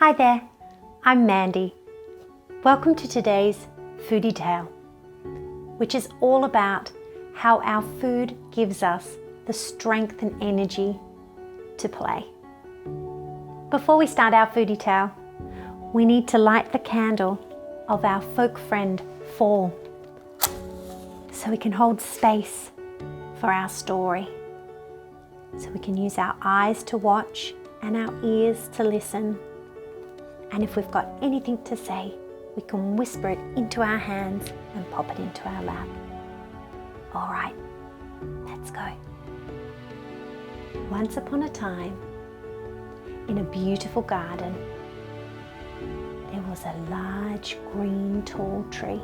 Hi there, I'm Mandy. Welcome to today's Foodie Tale, which is all about how our food gives us the strength and energy to play. Before we start our Foodie Tale, we need to light the candle of our folk friend Fall so we can hold space for our story. So we can use our eyes to watch and our ears to listen. And if we've got anything to say, we can whisper it into our hands and pop it into our lap. All right, let's go. Once upon a time, in a beautiful garden, there was a large green tall tree.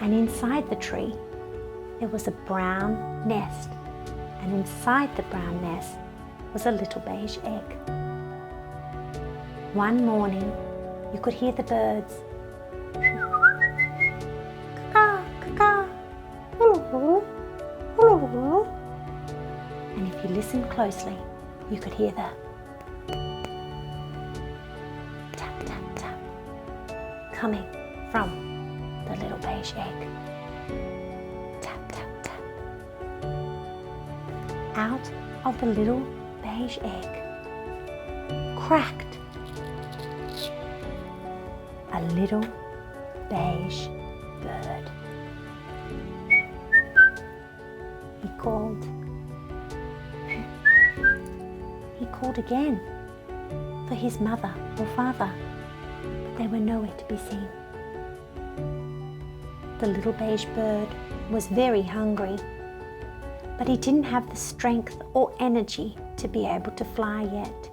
And inside the tree, there was a brown nest. And inside the brown nest was a little beige egg. One morning, you could hear the birds. Caw, caw, and if you listened closely, you could hear the tap, tap, tap coming from the little beige egg. Tap, tap, tap. Out of the little beige egg cracked a little beige bird. He called. He called again for his mother or father, but they were nowhere to be seen. The little beige bird was very hungry, but he didn't have the strength or energy to be able to fly yet.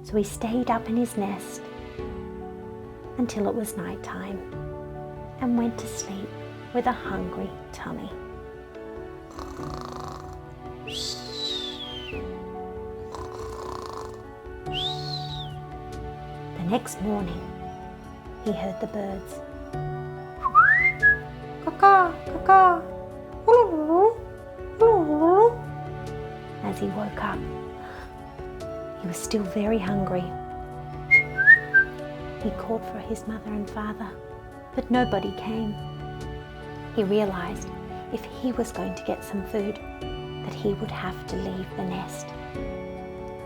So he stayed up in his nest until it was night time and went to sleep with a hungry tummy. The next morning, he heard the birds. Caw, caw, as he woke up, he was still very hungry. He called for his mother and father, but nobody came. He realized if he was going to get some food, that he would have to leave the nest.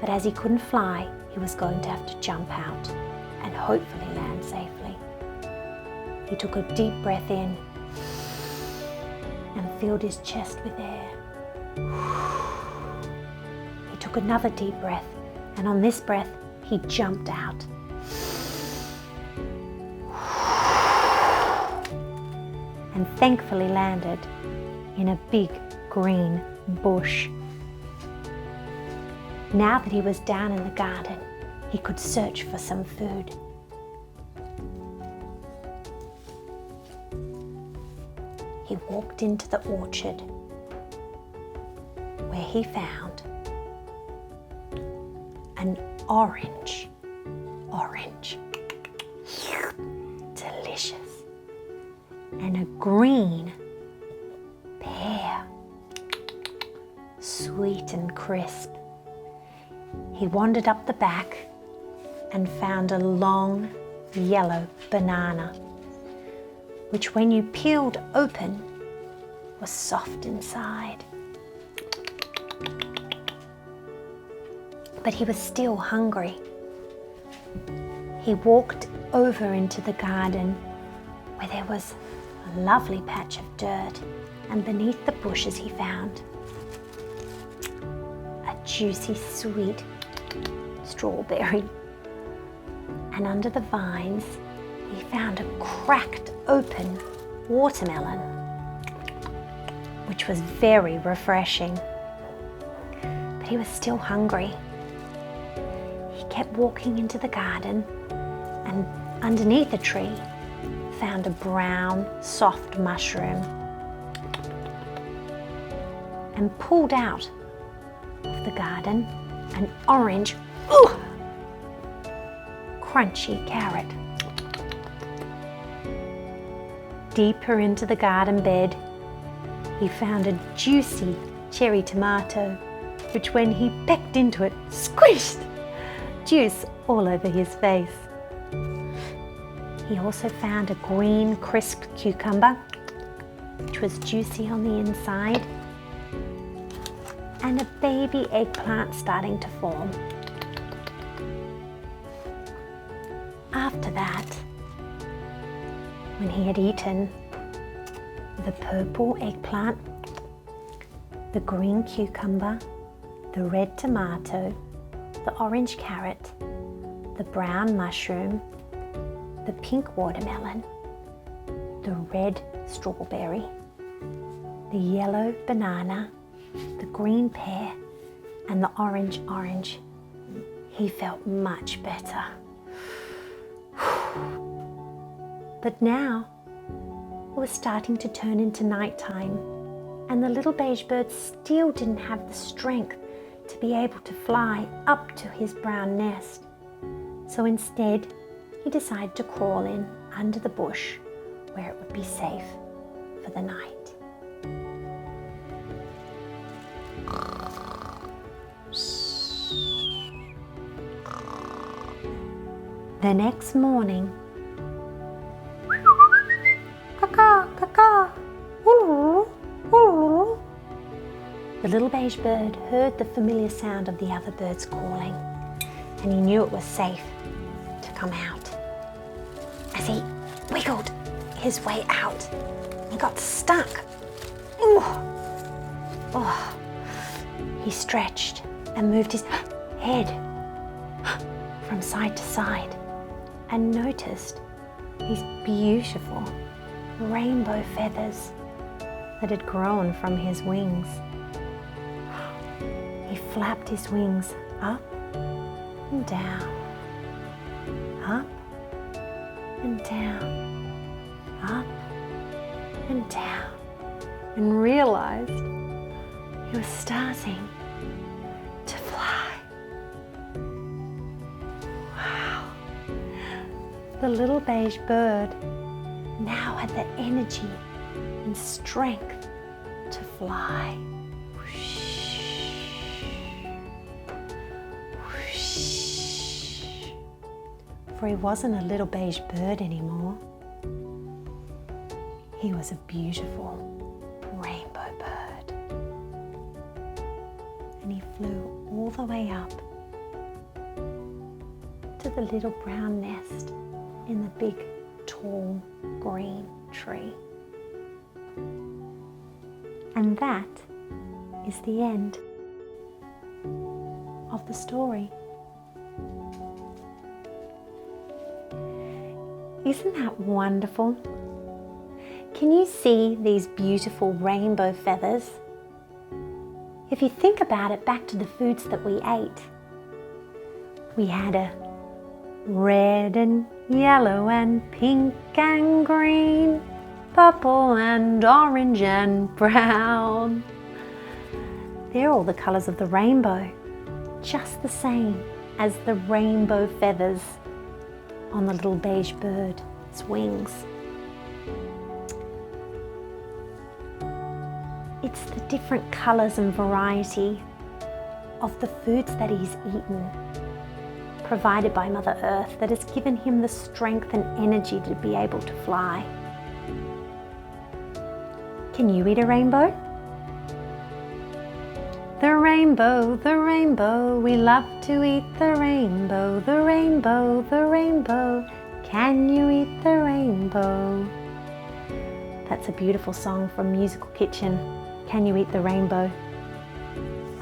But as he couldn't fly, he was going to have to jump out and hopefully land safely. He took a deep breath in and filled his chest with air. He took another deep breath, and on this breath, he jumped out. And thankfully landed in a big green bush. Now that he was down in the garden, he could search for some food. He walked into the orchard where he found an orange, delicious, and a green pear, sweet and crisp. He wandered up the back and found a long yellow banana, which when you peeled open was soft inside. But he was still hungry. He walked over into the garden where there was a lovely patch of dirt, and beneath the bushes he found a juicy, sweet strawberry. And under the vines, he found a cracked open watermelon, which was very refreshing. But he was still hungry. He kept walking into the garden and underneath the tree found a brown, soft mushroom and pulled out of the garden an orange, crunchy carrot. Deeper into the garden bed, he found a juicy cherry tomato, which when he pecked into it, squished, juice all over his face. He also found a green, crisp cucumber, which was juicy on the inside, and a baby eggplant starting to form. After that, when he had eaten the purple eggplant, the green cucumber, the red tomato, the orange carrot, the brown mushroom, the pink watermelon, the red strawberry, the yellow banana, the green pear, and the orange, he felt much better. But now it was starting to turn into nighttime, and the little beige bird still didn't have the strength to be able to fly up to his brown nest. So instead, he decided to crawl in under the bush where it would be safe for the night. The next morning, the little beige bird heard the familiar sound of the other birds calling, and he knew it was safe to come out. As he wiggled his way out, he got stuck. He stretched and moved his head from side to side and noticed these beautiful rainbow feathers that had grown from his wings. He flapped his wings up and down, up and down, up and down, and realized he was starting to fly. Wow! The little beige bird now had the energy and strength to fly. For he wasn't a little beige bird anymore. He was a beautiful rainbow bird. And he flew all the way up to the little brown nest in the big, tall, green tree. And that is the end of the story. Isn't that wonderful? Can you see these beautiful rainbow feathers? If you think about it, back to the foods that we ate, we had a red and yellow and pink and green, purple and orange and brown. They're all the colours of the rainbow, just the same as the rainbow feathers on the little beige bird's wings. It's the different colours and variety of the foods that he's eaten, provided by Mother Earth, that has given him the strength and energy to be able to fly. Can you eat a rainbow? The rainbow, we love to eat the rainbow, the rainbow, the rainbow. Can you eat the rainbow? That's a beautiful song from Musical Kitchen. Can you eat the rainbow?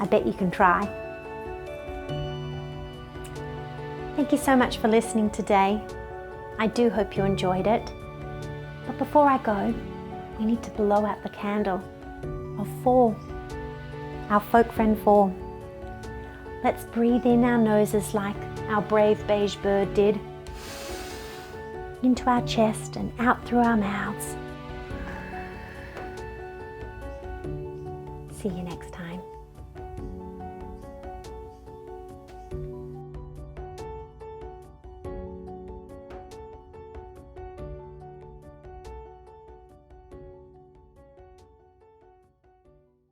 I bet you can try. Thank you so much for listening today. I do hope you enjoyed it. But before I go, we need to blow out the candle of 4. Our folk friend 4. Let's breathe in our noses like our brave beige bird did, into our chest and out through our mouths. See you next time.